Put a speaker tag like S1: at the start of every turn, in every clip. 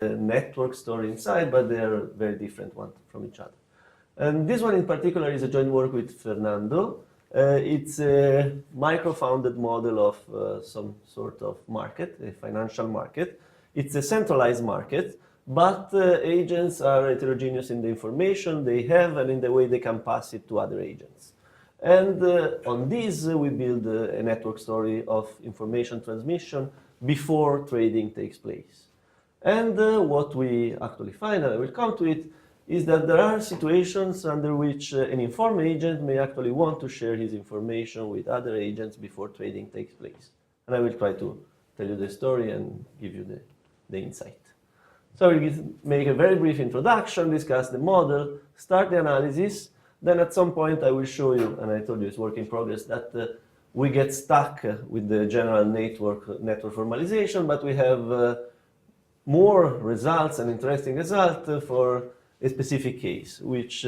S1: network story inside, but they are very different one from each other. And this one in particular is a joint work with Fernando. It's a micro-founded model of some sort of market, a financial market. It's a centralized market, but agents are heterogeneous in the information they have and in the way they can pass it to other agents. And on this, we build a network story of information transmission before trading takes place. And what we actually find, and I will come to it, is that there are situations under which an informed agent may actually want to share his information with other agents before trading takes place. And I will try to tell you the story and give you the insight. So I will make a very brief introduction, discuss the model, start the analysis. Then at some point I will show you, and I told you it's work in progress, that we get stuck with the general network formalization, but we have more results and interesting results for a specific case, which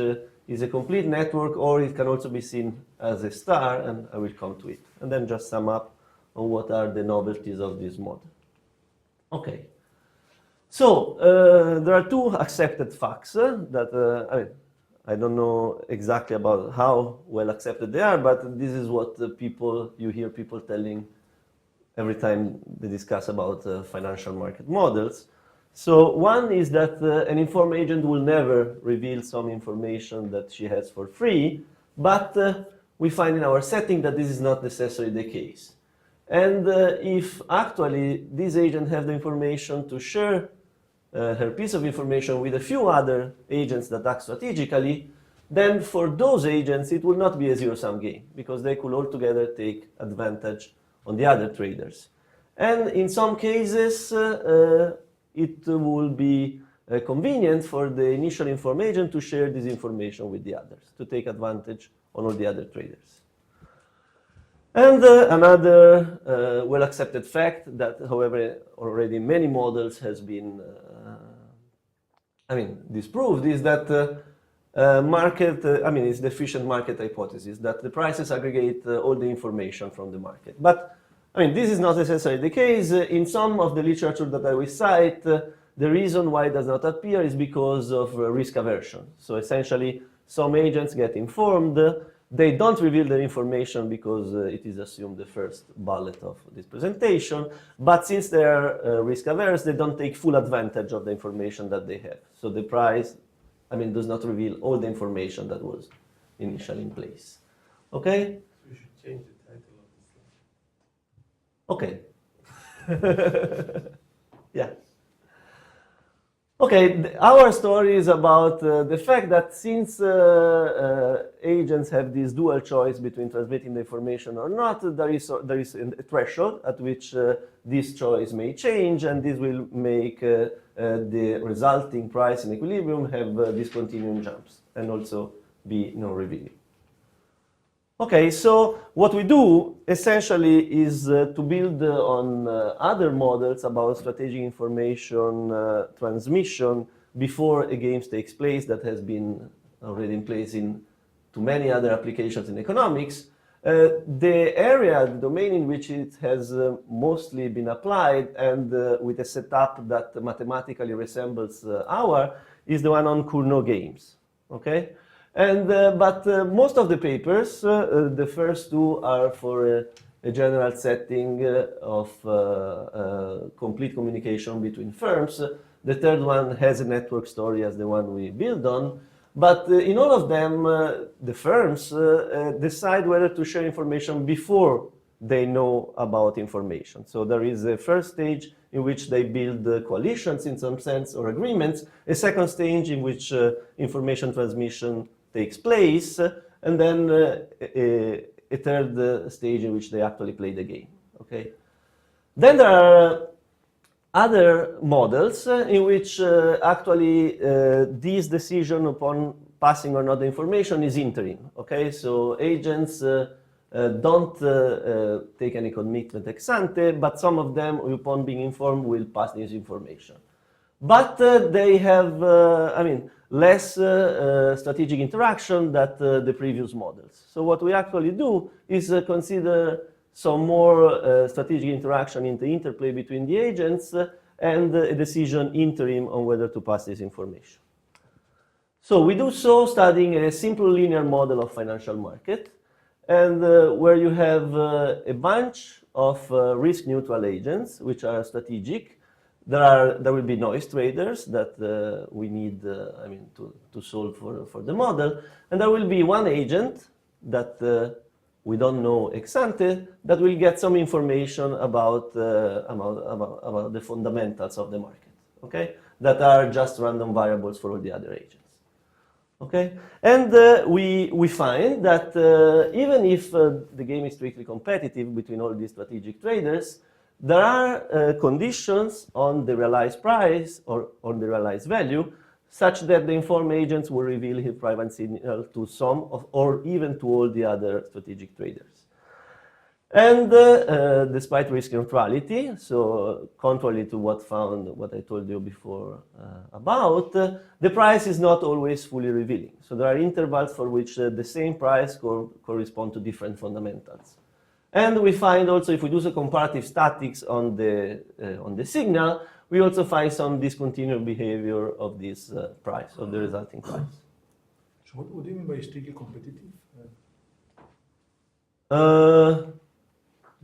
S1: is a complete network, or it can also be seen as a star, and I will come to it. And then just sum up on what are the novelties of this model. Okay. So there are two accepted facts that I don't know exactly about how well accepted they are, but this is what you hear people telling every time they discuss about financial market models. So one is that an informed agent will never reveal some information that she has for free, but we find in our setting that this is not necessarily the case. And if actually this agent has the information to share her piece of information with a few other agents that act strategically, then for those agents it will not be a zero-sum game, because they could all together take advantage on the other traders. And in some cases, it will be convenient for the initial informed agent to share this information with the others, to take advantage on all the other traders. And another well-accepted fact that, however, already in many models has been disproved is that it's the efficient market hypothesis, that the prices aggregate all the information from the market. But this is not necessarily the case. In some of the literature that I will cite, the reason why it does not appear is because of risk aversion. So essentially, some agents get informed. They don't reveal their information because it is assumed the first bullet of this presentation. But since they are risk averse, they don't take full advantage of the information that they have. So the price, does not reveal all the information that was initially in place. Okay?
S2: So we should change the title of the slide.
S1: Okay. Yeah. Okay, our story is about the fact that since agents have this dual choice between transmitting the information or not, there is a threshold at which this choice may change, and this will make the resulting price in equilibrium have discontinuing jumps and also be non-revealing. Okay, so what we do essentially is to build on other models about strategic information transmission before a game takes place that has been already in place to many other applications in economics. The area, the domain in which it has mostly been applied and with a setup that mathematically resembles our is the one on Cournot games. Okay? And, but most of the papers, the first two are for a general setting of complete communication between firms. The third one has a network story as the one we build on. But in all of them, the firms decide whether to share information before they know about information. So there is a first stage in which they build coalitions in some sense or agreements, a second stage in which information transmission takes place, and then a third stage in which they actually play the game. Okay. Then there are other models in which actually this decision upon passing or not the information is interim. Okay, so agents don't take any commitment ex ante, but some of them, upon being informed, will pass this information. But they have, less strategic interaction than the previous models. So what we actually do is consider some more strategic interaction in the interplay between the agents, and a decision interim on whether to pass this information. So we do so studying a simple linear model of financial market, and where you have a bunch of risk-neutral agents, which are strategic. There will be noise traders that we need, to solve for the model, and there will be one agent that we don't know ex ante that will get some information about the fundamentals of the market. Okay, that are just random variables for all the other agents. Okay, and we find that even if the game is strictly competitive between all these strategic traders, there are conditions on the realized price or on the realized value such that the informed agents will reveal his private signal to some of, or even to all the other strategic traders. And despite risk neutrality, so contrary to what I told you before about, the price is not always fully revealing. So there are intervals for which the same price correspond to different fundamentals. And we find also, if we do some comparative statics on the signal, we also find some discontinuous behavior of this price, of the resulting price.
S3: So what do you mean by strictly competitive?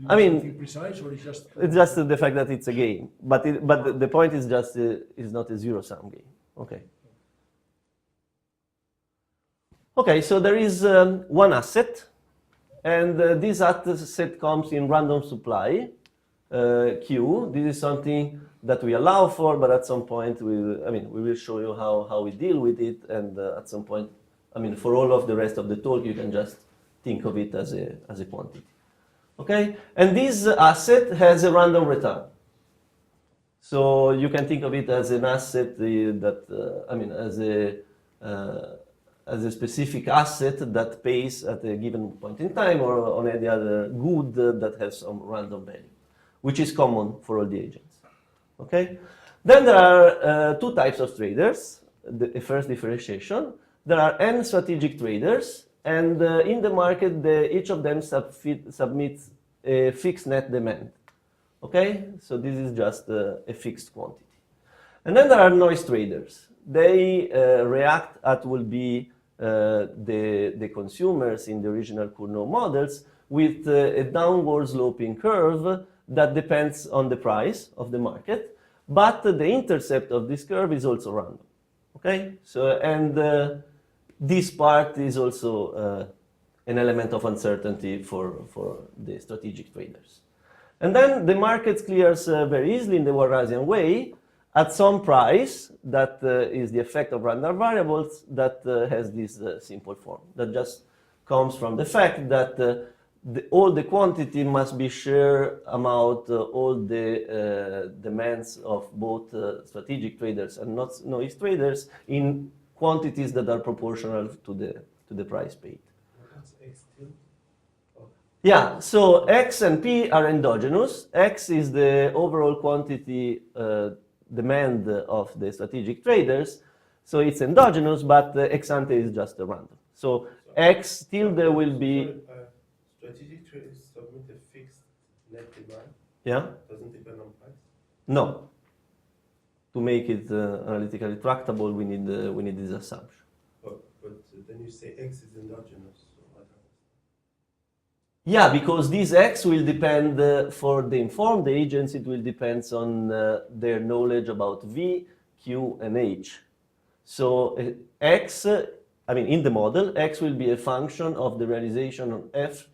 S1: I mean,
S3: something precise, or
S1: it's just the fact that it's a game, but the point is just is not a zero-sum game. Okay. Okay, so there is one asset, and this asset comes in random supply Q. This is something that we allow for, but at some point we will show you how we deal with it, and at some point, for all of the rest of the talk, you can just think of it as a quantity. Okay, and this asset has a random return. So you can think of it as an asset as a specific asset that pays at a given point in time, or on any other good that has some random value, which is common for all the agents. Okay, then there are two types of traders. The first differentiation: there are n strategic traders. And in the market, each of them submits a fixed net demand. Okay, so this is just a fixed quantity. And then there are noise traders. They react at will be the consumers in the original Cournot models with a downward sloping curve that depends on the price of the market, but the intercept of this curve is also random. Okay, so this part is also an element of uncertainty for the strategic traders. And then the market clears very easily in the Warasian way at some price that is the effect of random variables that has this simple form that just comes from the fact that all the quantity must be shared among all the demands of both strategic traders and not noise traders in quantities that are proportional to the price paid.
S2: What's X tilde? Oh.
S1: Yeah, so X and P are endogenous. X is the overall quantity demand of the strategic traders, so it's endogenous, but ex ante is just a random. So X tilde will be.
S2: Strategic traders submit a fixed net demand.
S1: Yeah.
S2: Doesn't depend on price.
S1: No. To make it analytically tractable, we need this assumption.
S2: But then you say X is endogenous. So I don't understand.
S1: Yeah, because this X will depend, for the informed agents, it will depend on their knowledge about V, Q, and H. So X, in the model, X will be a function of the realization on F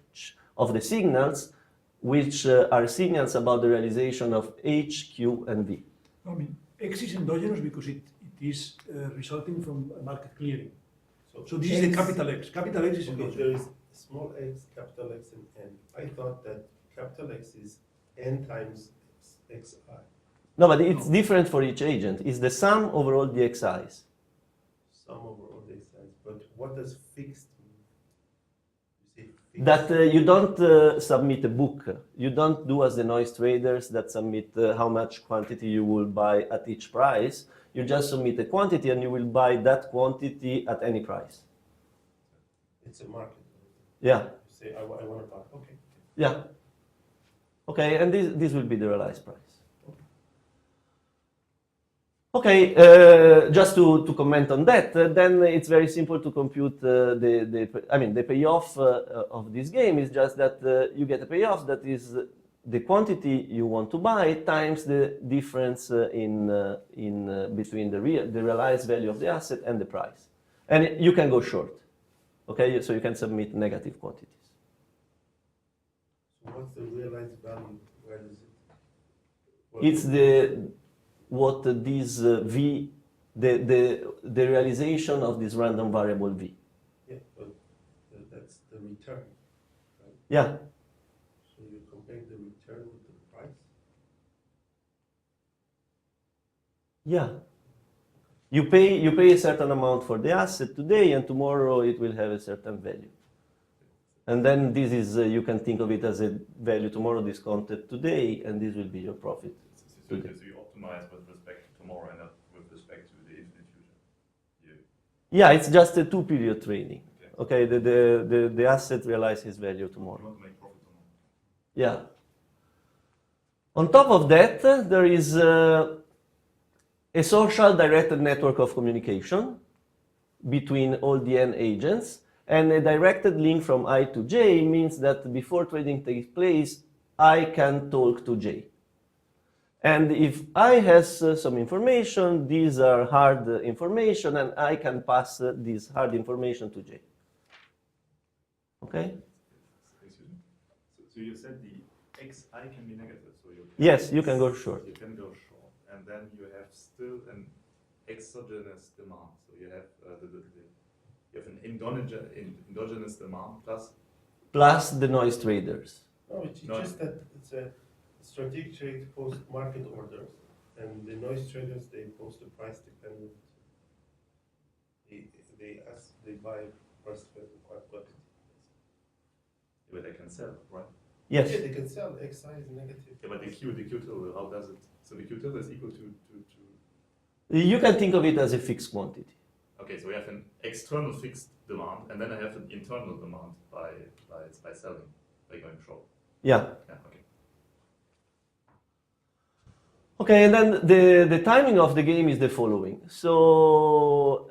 S1: of the signals, which are signals about the realization of H, Q, and V.
S3: X is endogenous because it is resulting from market clearing. So this
S2: X,
S3: is the capital X. Capital X is endogenous.
S2: There is small x, capital X, and n. I thought that capital X is n times xi.
S1: No, but it's different for each agent. It's the sum over all the xi's.
S2: Sum over all the x's. But what does fixed mean? You say fixed.
S1: That you don't submit a book. You don't do as the noise traders that submit how much quantity you will buy at each price. You just submit a quantity and you will buy that quantity at any price.
S2: It's a market.
S1: Yeah.
S2: You say, I want to buy. Okay.
S1: Yeah. Okay, and this will be the realized price. Okay, just to comment on that, then it's very simple to compute the payoff of this game is just that you get a payoff that is the quantity you want to buy times the difference between the realized value of the asset and the price. And you can go short, okay? So you can submit negative quantities.
S2: So what's the realized value? Where is it?
S1: It's what this V, the realization of this random variable V.
S2: Yeah, but that's the return, right?
S1: Yeah.
S2: So you compare the return with the price?
S1: Yeah. You pay a certain amount for the asset today, and tomorrow it will have a certain value. And then this is, you can think of it as a value tomorrow discounted today, and this will be your profit.
S4: So you optimize with respect to tomorrow and not with respect to the infinite future.
S1: Yeah, it's just a 2-period trading. Okay, the asset realizes his value tomorrow.
S4: You want to make profit tomorrow.
S1: Yeah. On top of that, there is a social directed network of communication between all the N agents, and a directed link from I to J means that before trading takes place, I can talk to J. And if I has some information, these are hard information, and I can pass this hard information to J. Okay?
S4: Excuse me? So you said the xi can be negative, so
S1: Yes, you can go short.
S4: You can go short, and then you have still an exogenous demand. So you have an endogenous demand
S1: Plus the noise traders.
S2: No, it's just that it's a strategic trade post market orders, and the noise traders, they post a price dependent. They buy price dependent quantity.
S4: but they can sell, right?
S1: Yes.
S2: Yeah, they can sell. Xi is negative.
S4: Yeah, but the Q tilde, how does it? So the Q tilde is equal to.
S1: You can think of it as a fixed quantity.
S4: Okay, so we have an external fixed demand, and then I have an internal demand by selling, by going short.
S1: Yeah.
S4: Yeah, okay.
S1: Okay, and then the timing of the game is the following. So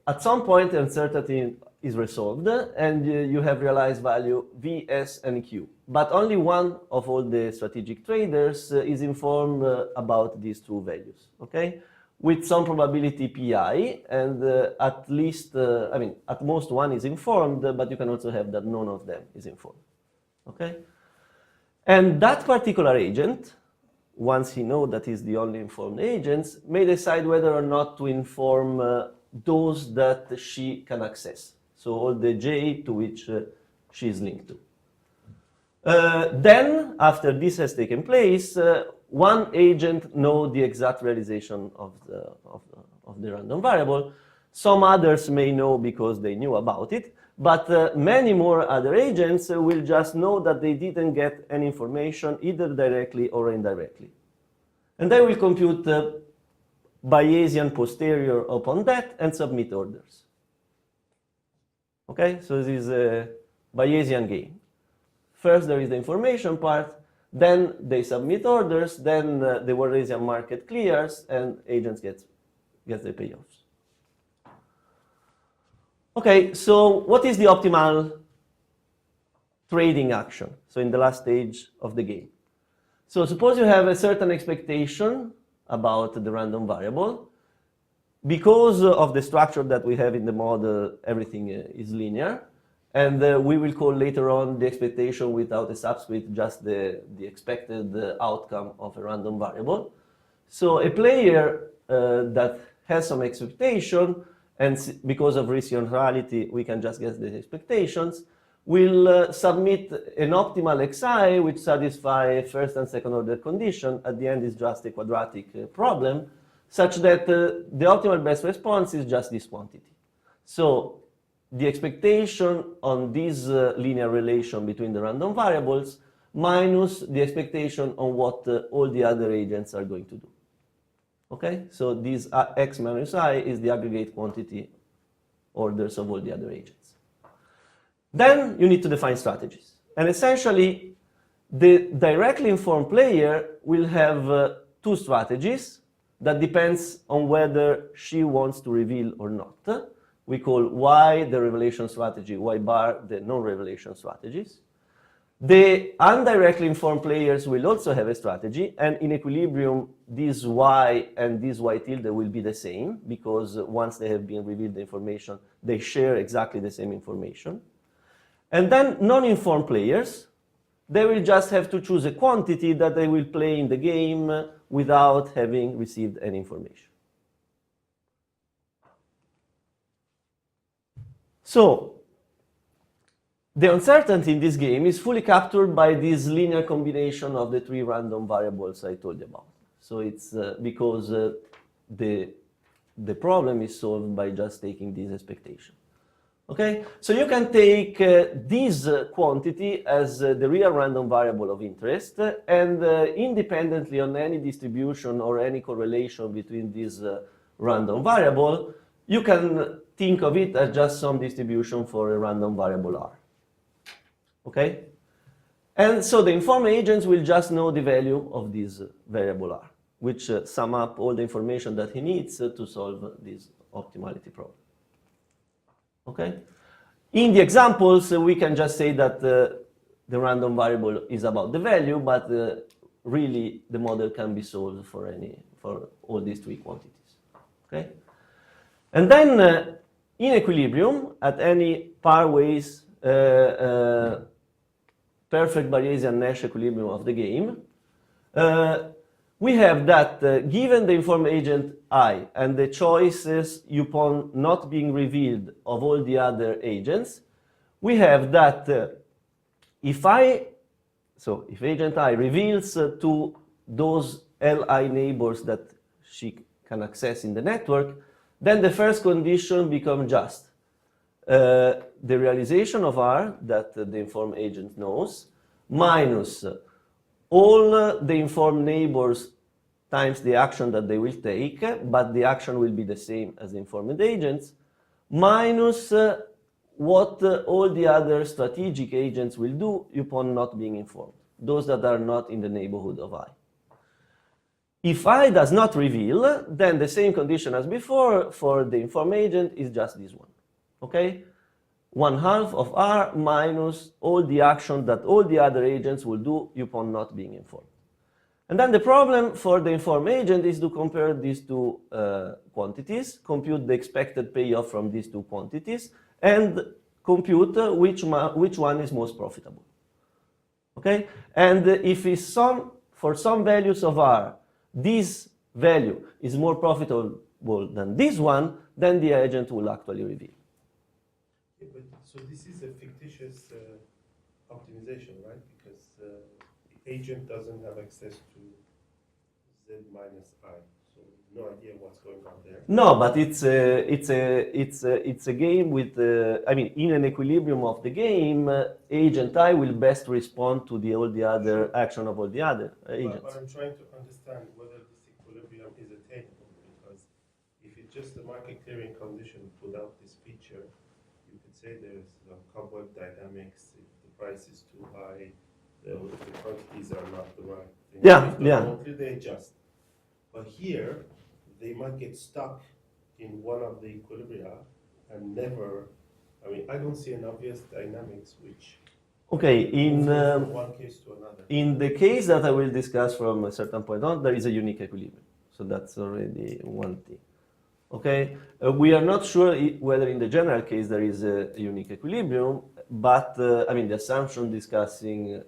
S1: at some point, uncertainty is resolved, and you have realized value V, S, and Q. But only one of all the strategic traders is informed about these two values, okay? With some probability pi, and at least, at most one is informed, but you can also have that none of them is informed, okay? And that particular agent, once he knows that he's the only informed agent, may decide whether or not to inform those that she can access. So all the J to which she is linked to. Then, after this has taken place, one agent knows the exact realization of the random variable. Some others may know because they knew about it, but many more other agents will just know that they didn't get any information either directly or indirectly. And they will compute Bayesian posterior upon that and submit orders. Okay, so this is a Bayesian game. First there is the information part, then they submit orders, then the Bayesian market clears and agents get the payoffs. Okay, so what is the optimal trading action? So in the last stage of the game. So suppose you have a certain expectation about the random variable. Because of the structure that we have in the model, everything is linear. And we will call later on the expectation without a subscript, just the expected outcome of a random variable. So a player that has some expectation, and because of rationality, we can just guess the expectations, will submit an optimal xi which satisfies first and second order condition. At the end is just a quadratic problem, such that the optimal best response is just this quantity. So the expectation on this linear relation between the random variables minus the expectation on what all the other agents are going to do. Okay, so this x minus I is the aggregate quantity orders of all the other agents. Then you need to define strategies. And essentially, the directly informed player will have two strategies. that depends on whether she wants to reveal or not. We call Y the revelation strategy, Y bar the non-revelation strategies. The indirectly informed players will also have a strategy, and in equilibrium, this Y and this Y tilde will be the same, because once they have been revealed the information, they share exactly the same information. And then non-informed players, they will just have to choose a quantity that they will play in the game without having received any information. So, the uncertainty in this game is fully captured by this linear combination of the three random variables I told you about. So it's because the problem is solved by just taking this expectation. Okay, so you can take this quantity as the real random variable of interest, and independently on any distribution or any correlation between this random variable, you can think of it as just some distribution for a random variable R. Okay? And so the informed agents will just know the value of this variable R, which sum up all the information that he needs to solve this optimality problem. Okay? In the examples, we can just say that the random variable is about the value, but really the model can be solved for all these three quantities. Okay? And then in equilibrium, at any pairwise perfect Bayesian Nash equilibrium of the game, we have that given the informed agent I and the choices upon not being revealed of all the other agents, we have that if agent I reveals to those Li neighbors that she can access in the network, then the first condition becomes just the realization of R that the informed agent knows, minus all the informed neighbors times the action that they will take, but the action will be the same as the informed agents, minus what all the other strategic agents will do upon not being informed, those that are not in the neighborhood of I. If I does not reveal, then the same condition as before for the informed agent is just this one. Okay? 1/2 of R minus all the action that all the other agents will do upon not being informed. And then the problem for the informed agent is to compare these two quantities, compute the expected payoff from these two quantities, and compute which one is most profitable. Okay? And if it's for some values of R, this value is more profitable than this one, then the agent will actually reveal.
S2: Yeah, but so this is a fictitious optimization, right? Because the agent doesn't have access to Z minus I, so no idea what's going on there.
S1: No, but it's a game with in an equilibrium of the game, agent I will best respond to all the other action of all the other agents.
S2: But I'm trying to understand whether this equilibrium is attainable, because if it's just a market clearing condition without this feature, you could say there's cobweb dynamics. If the price is too high, the quantities are not the right thing. If they adjust. But here, they might get stuck in one of the equilibria and never. I don't see an obvious dynamics which.
S1: Okay,
S2: from one case to another.
S1: In the case that I will discuss from a certain point on, there is a unique equilibrium. So that's already one thing. Okay, we are not sure whether in the general case there is a unique equilibrium, but the assumption discussing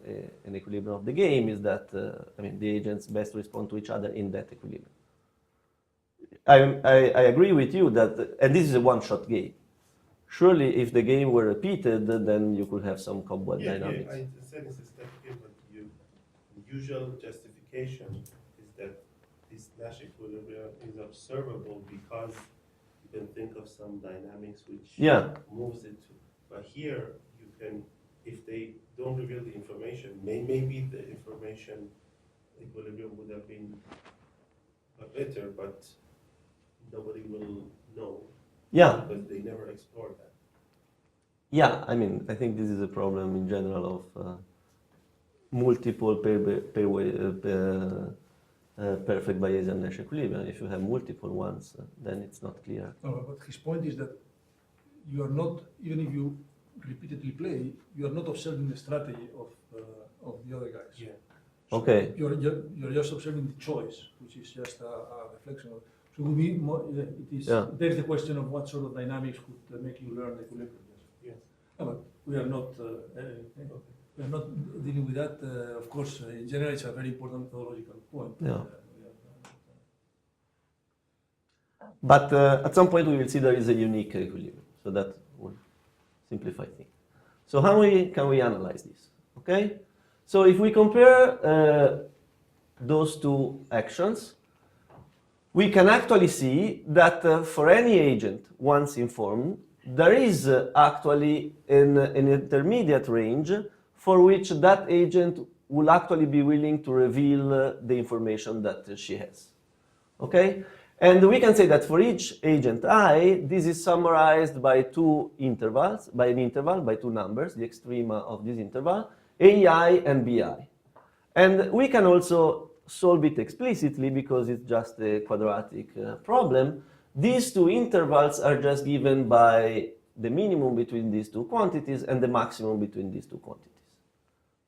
S1: an equilibrium of the game is that the agents best respond to each other in that equilibrium. I agree with you that, and this is a one-shot game. Surely, if the game were repeated, then you could have some cobweb dynamics.
S2: I understand it's a step game, but the usual justification is that this Nash equilibrium is observable because you can think of some dynamics which moves it to. But here, you can, if they don't reveal the information, maybe the information equilibrium would have been better, but nobody will know.
S1: Yeah.
S2: Because they never explored that.
S1: Yeah, I think this is a problem in general of multiple perfect Bayesian Nash equilibrium. If you have multiple ones, then it's not clear.
S3: No, but his point is that you are not, even if you repeatedly play, you are not observing the strategy of the other guys.
S2: Yeah.
S3: So
S1: Okay.
S3: You're just observing the choice, which is just a reflection of. So it would be more, it is.
S1: Yeah.
S3: There's the question of what sort of dynamics could make you learn the equilibrium.
S2: Yes.
S3: No, but we are not. We are not dealing with that. Of course, in general, it's a very important methodological point.
S1: Yeah. But at some point we will see there is a unique equilibrium, so that will simplify things. So how can we analyze this? Okay, so if we compare those two actions, we can actually see that for any agent once informed, there is actually an intermediate range for which that agent will actually be willing to reveal the information that she has. Okay? And we can say that for each agent I, this is summarized by two intervals, by two numbers, the extrema of this interval, AI and BI. And we can also solve it explicitly because it's just a quadratic problem. These two intervals are just given by the minimum between these two quantities and the maximum between these two quantities.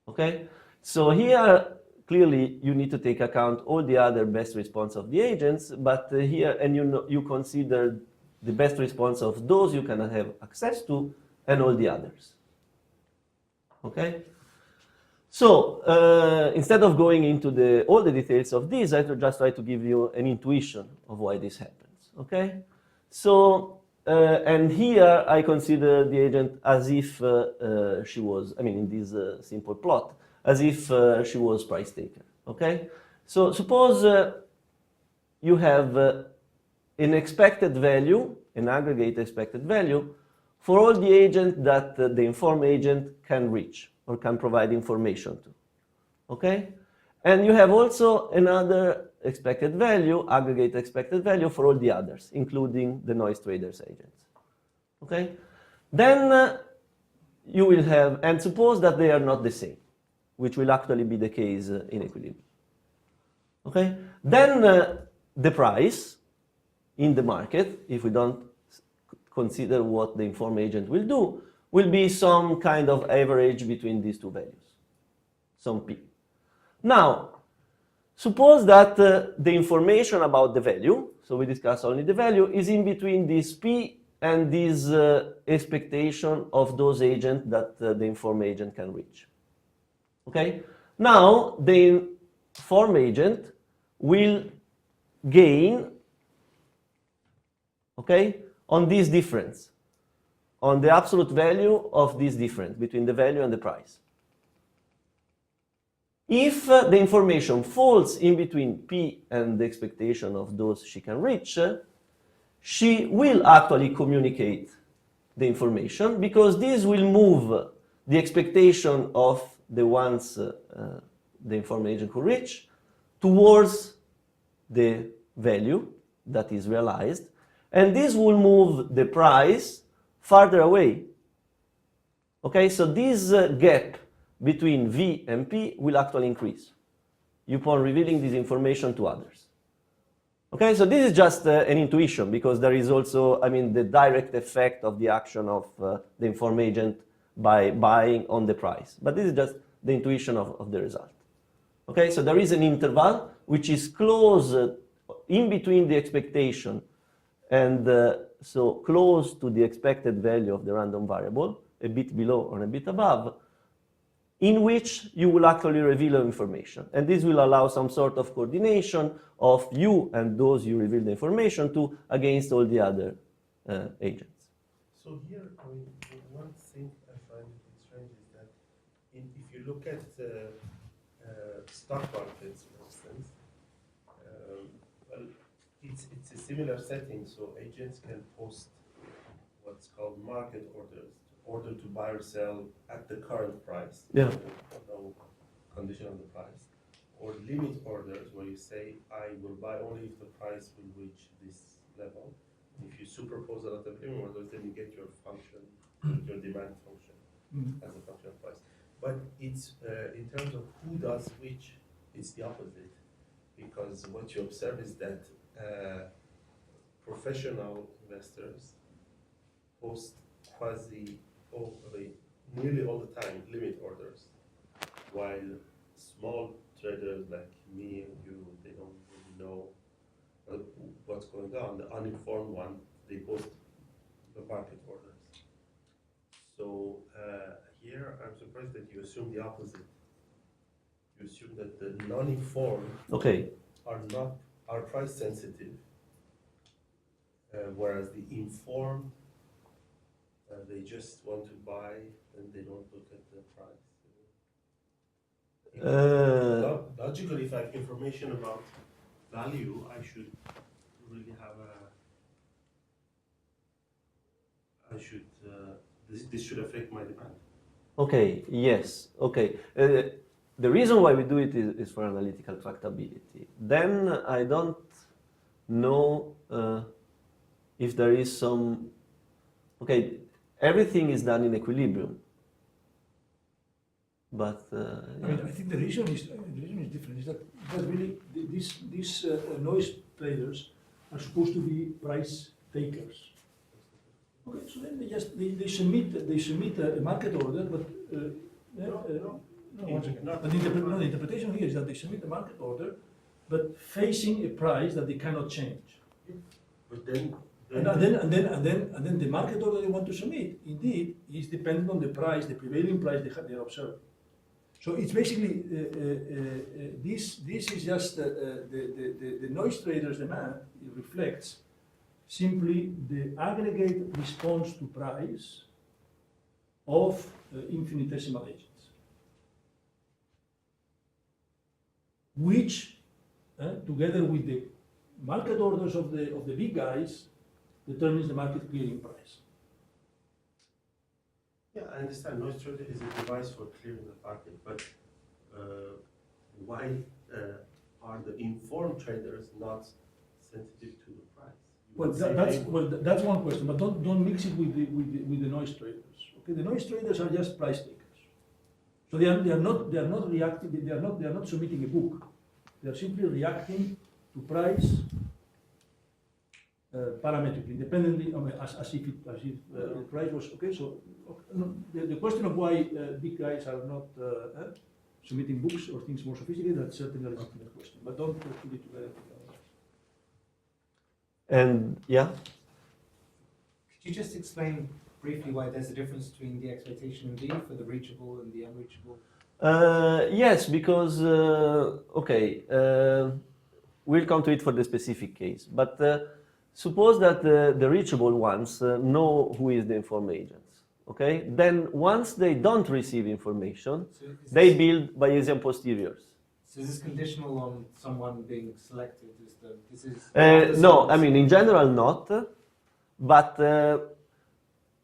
S1: Okay? So here, clearly, you need to take account all the other best response of the agents, but here, and you consider the best response of those you can have access to and all the others. Okay? So, instead of going into all the details of this, I just try to give you an intuition of why this happens. Okay? So, and here I consider the agent as if she was, in this simple plot, as if she was price taker. Okay? So, suppose you have an expected value, an aggregate expected value, for all the agents that the informed agent can reach or can provide information to. Okay? And you have also another expected value, aggregate expected value for all the others, including the noise traders agents. Okay? Then you will have, and suppose that they are not the same, which will actually be the case in equilibrium. Okay? Then the price in the market, if we don't consider what the informed agent will do, will be some kind of average between these two values, some P. Now, suppose that the information about the value, so we discuss only the value, is in between this P and this expectation of those agents that the informed agent can reach. Okay? Now, the informed agent will gain, okay, on this difference, on the absolute value of this difference between the value and the price. If the information falls in between P and the expectation of those she can reach, she will actually communicate the information because this will move the expectation of the ones the informed agent could reach towards the value that is realized, and this will move the price farther away. Okay, so this gap between V and P will actually increase upon revealing this information to others. Okay, so this is just an intuition because there is also, the direct effect of the action of the informed agent by buying on the price. But this is just the intuition of the result. Okay, so there is an interval which is close in between the expectation and so close to the expected value of the random variable, a bit below or a bit above, in which you will actually reveal information. And this will allow some sort of coordination of you and those you reveal the information to against all the other agents.
S2: So here, one thing I find strange is that if you look at stock markets, for instance, well, it's a similar setting, so agents can post what's called market orders, order to buy or sell at the current price,
S1: Yeah.
S2: no condition on the price, or limit orders where you say, I will buy only if the price will reach this level. If you superpose a lot of limit orders, then you get your function, your demand function as a function of price. But it's in terms of who does which, it's the opposite. because what you observe is that professional investors post nearly all the time limit orders, while small traders like me and you, they don't really know what's going on. The uninformed one, they post the market orders. So here, I'm surprised that you assume the opposite. You assume that the non-informed
S1: Okay.
S2: are price sensitive, whereas the informed, they just want to buy and they don't look at the price. Logically, if I have information about value, I should really have this should affect my demand.
S1: Okay, yes, okay. The reason why we do it is for analytical tractability. Then I don't know if there is some, okay, everything is done in equilibrium. But
S3: I mean, I think the reason is different. Is that really these noise traders are supposed to be price takers. Okay, so then they submit a market order, but one second. But the interpretation here is that they submit a market order, but facing a price that they cannot change.
S2: But then
S3: And then the market order they want to submit, indeed, is dependent on the price, the prevailing price they are observing. So it's basically, this is just the noise traders demand. It reflects simply the aggregate response to price of infinitesimal agents, which, together with the market orders of the big guys, determines the market clearing price.
S2: yeah, I understand noise trader is a device for clearing the market, but why are the informed traders not sensitive to the price?
S3: That's one question, but don't mix it with the noise traders. Okay, the noise traders are just price takers. So they are not reacting. They are not submitting a book. They are simply reacting to price parametrically, independently, as if the price was okay. So the question of why big guys are not submitting books or things more sophisticated, that's certainly a legitimate question. But don't put it together.
S1: and yeah,
S5: Could you just explain briefly why there's a difference between the expectation indeed for the reachable and the unreachable?
S1: yes, because we'll come to it for the specific case. But suppose that the reachable ones know who is the informed agents. Okay, then once they don't receive information,
S5: So is
S1: they
S5: this,
S1: build Bayesian posteriors.
S5: so is this conditional on someone being selected?
S1: No, I mean in general not, but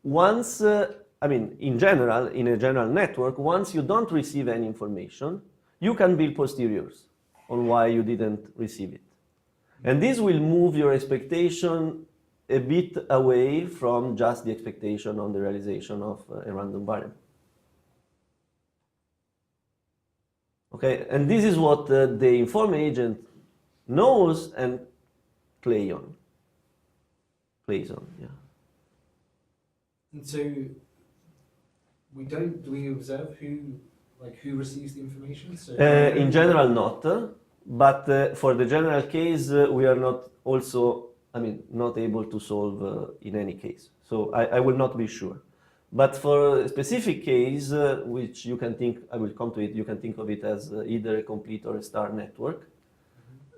S1: once, in general, in a general network, once you don't receive any information, you can build posteriors on why you didn't receive it. And this will move your expectation a bit away from just the expectation on the realization of a random variable. Okay, and this is what the informed agent knows and plays on, yeah.
S5: And so do we observe who receives the information? So
S1: In general, not. But for the general case, we are not not able to solve in any case. So I will not be sure. But for a specific case, which you can think, I will come to it, you can think of it as either a complete or a star network,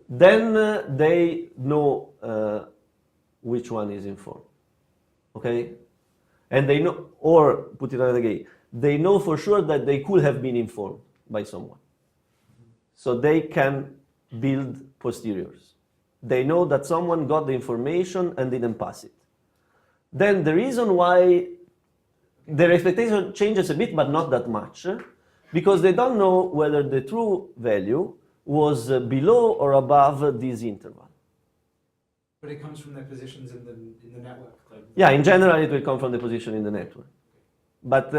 S1: then they know which one is informed. Okay? And they know, or put it another way, they know for sure that they could have been informed by someone. So they can build posteriors. They know that someone got the information and didn't pass it. Then the reason why their expectation changes a bit, but not that much, because they don't know whether the true value was below or above this interval.
S5: But it comes from their positions in the network.
S1: Yeah, in general, it will come from the position in the network. But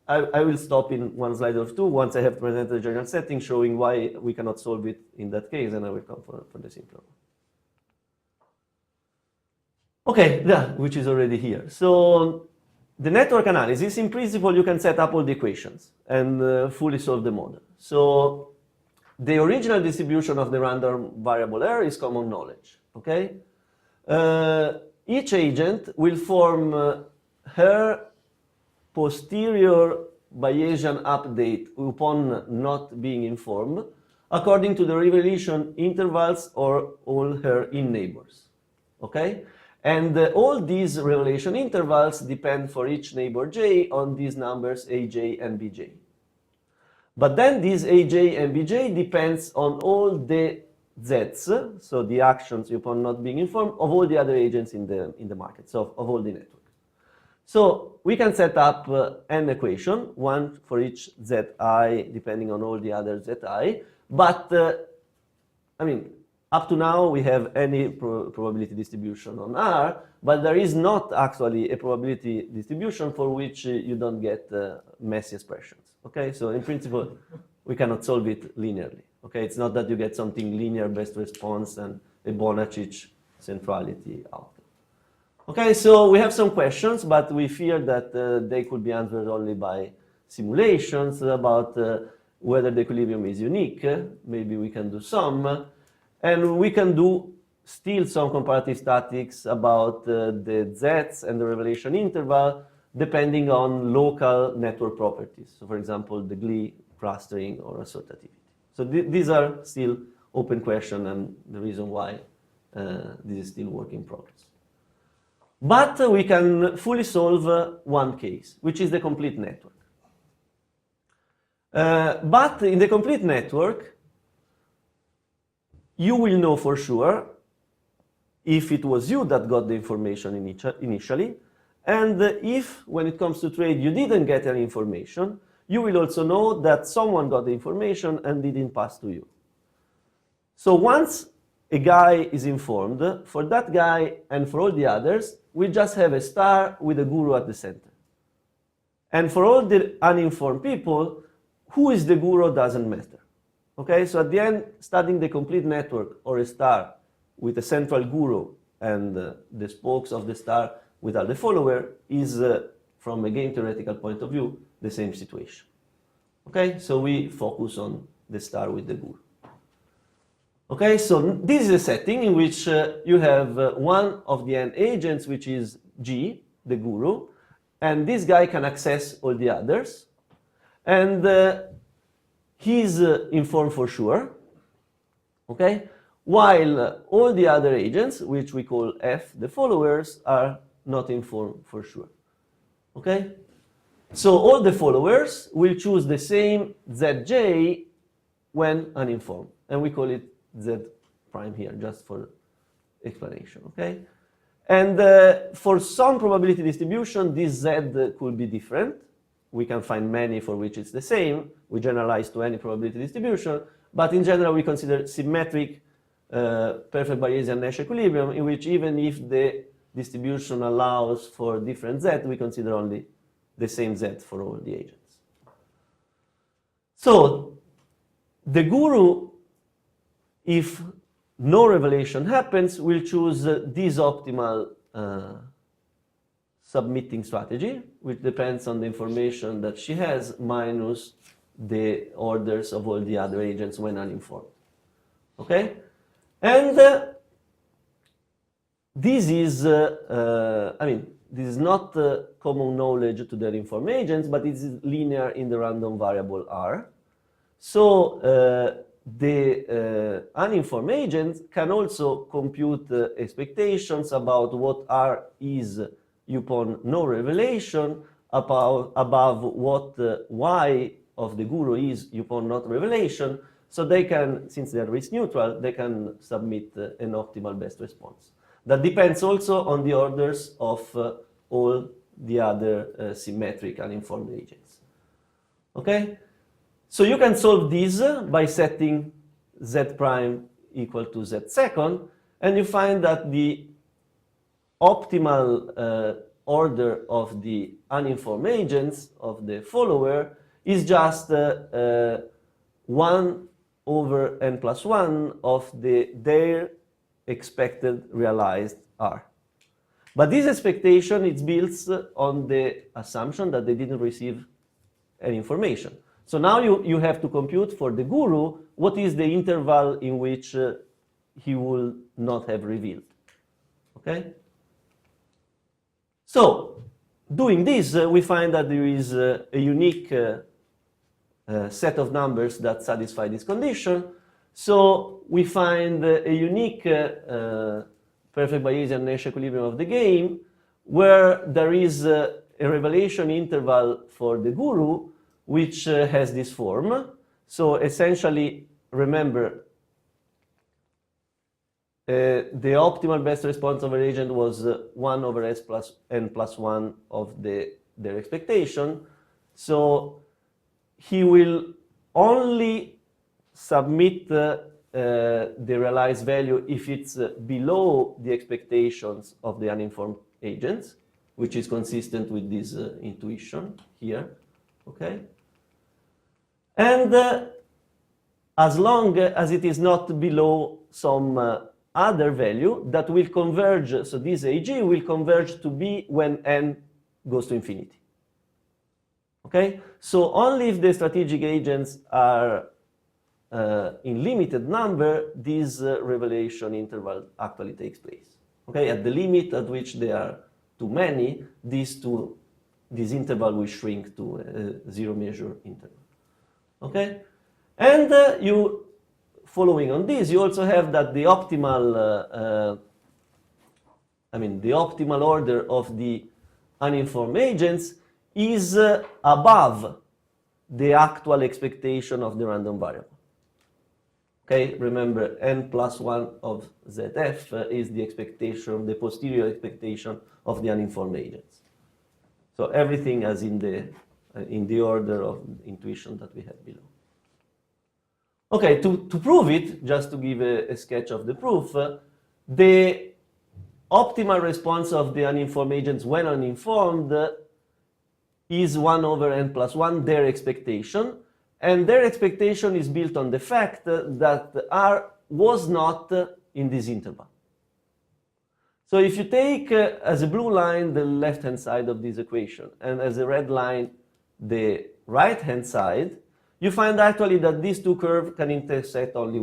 S1: I will stop in one slide or two once I have presented the general setting, showing why we cannot solve it in that case, and I will come for the simpler one. Okay, yeah, which is already here. So the network analysis, in principle, you can set up all the equations and fully solve the model. So the original distribution of the random variable R is common knowledge, okay? Each agent will form her posterior Bayesian update upon not being informed according to the revelation intervals or all her in-neighbors, okay? And all these revelation intervals depend for each neighbor j on these numbers aj and bj. But then these aj and bj depends on all the z's, so the actions upon not being informed, of all the other agents in the market, so of all the network. So we can set up an equation, one for each zi, depending on all the other zi, but I mean, up to now we have any probability distribution on R, but there is not actually a probability distribution for which you don't get messy expressions, okay? So in principle, we cannot solve it linearly, okay? It's not that you get something linear best response and a Bonacic centrality outcome. Okay, so we have some questions, but we fear that they could be answered only by simulations about whether the equilibrium is unique. Maybe we can do some. And we can do still some comparative statistics about the z's and the revelation interval depending on local network properties. So for example, the Glee clustering or associativity. So these are still open questions and the reason why this is still work in progress. But we can fully solve one case, which is the complete network. But in the complete network, you will know for sure if it was you that got the information initially, and if, when it comes to trade, you didn't get any information, you will also know that someone got the information and didn't pass to you. So once a guy is informed, for that guy and for all the others, we just have a star with a guru at the center. And for all the uninformed people, who is the guru doesn't matter. Okay, so at the end, studying the complete network or a star with a central guru and the spokes of the star without the follower is, from a game theoretical point of view, the same situation. Okay, so we focus on the star with the guru. Okay, so this is a setting in which you have one of the n agents, which is G, the guru, and this guy can access all the others. And he's informed for sure, okay? While all the other agents, which we call F, the followers, are not informed for sure, okay? So all the followers will choose the same Zj when uninformed, and we call it Z prime here, just for explanation, okay? And for some probability distribution, this Z could be different. We can find many for which it's the same. We generalize to any probability distribution, but in general we consider symmetric perfect Bayesian Nash equilibrium in which even if the distribution allows for different Z, we consider only the same Z for all the agents. So the guru, if no revelation happens, will choose this optimal submitting strategy, which depends on the information that she has minus the orders of all the other agents when uninformed. Okay? And this is, this is not common knowledge to the uninformed agents, but it is linear in the random variable R. So the uninformed agents can also compute expectations about what R is upon no revelation, above what Y of the guru is upon not revelation, so they can, since they are risk neutral, they can submit an optimal best response. That depends also on the orders of all the other symmetric uninformed agents. Okay? So you can solve this by setting Z prime equal to Z second, and you find that the optimal order of the uninformed agents of the follower is just 1 over n plus 1 of their expected realized R. But this expectation is built on the assumption that they didn't receive any information. So now you have to compute for the guru what is the interval in which he will not have revealed. Okay? So, doing this, we find that there is a unique set of numbers that satisfy this condition. So, we find a unique perfect Bayesian Nash equilibrium of the game where there is a revelation interval for the guru which has this form. So, essentially, remember, the optimal best response of an agent was 1 over s plus n plus 1 of their expectation. So he will only submit the realized value if it's below the expectations of the uninformed agents, which is consistent with this intuition here. Okay? And as long as it is not below some other value that will converge, so this AG will converge to B when n goes to infinity. Okay? So only if the strategic agents are in limited number, this revelation interval actually takes place. Okay? At the limit at which they are too many, this interval will shrink to a zero measure interval. Okay? And following on this, you also have that the optimal, the optimal order of the uninformed agents is above the actual expectation of the random variable. Okay, remember n plus 1 of ZF is the expectation, the posterior expectation of the uninformed agents. So everything as in the order of intuition that we had below. Okay, to prove it, just to give a sketch of the proof, the optimal response of the uninformed agents when uninformed is 1 over n plus 1, their expectation. And their expectation is built on the fact that R was not in this interval. So if you take as a blue line the left-hand side of this equation and as a red line the right-hand side, you find actually that these two curves can intersect only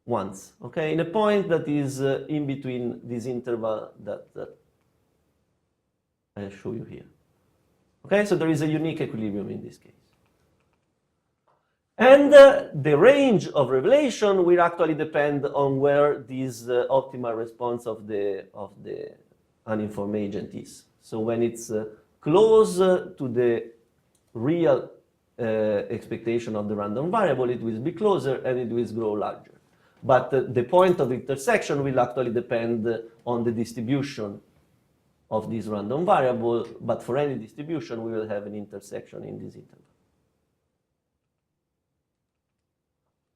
S1: once, okay, in a point that is in between this interval that I'll show you here. Okay, so there is a unique equilibrium in this case. And the range of revelation will actually depend on where this optimal response of the uninformed agent is. So when it's close to the real expectation of the random variable, it will be closer and it will grow larger. But the point of intersection will actually depend on the distribution of this random variable, but for any distribution we will have an intersection in this interval.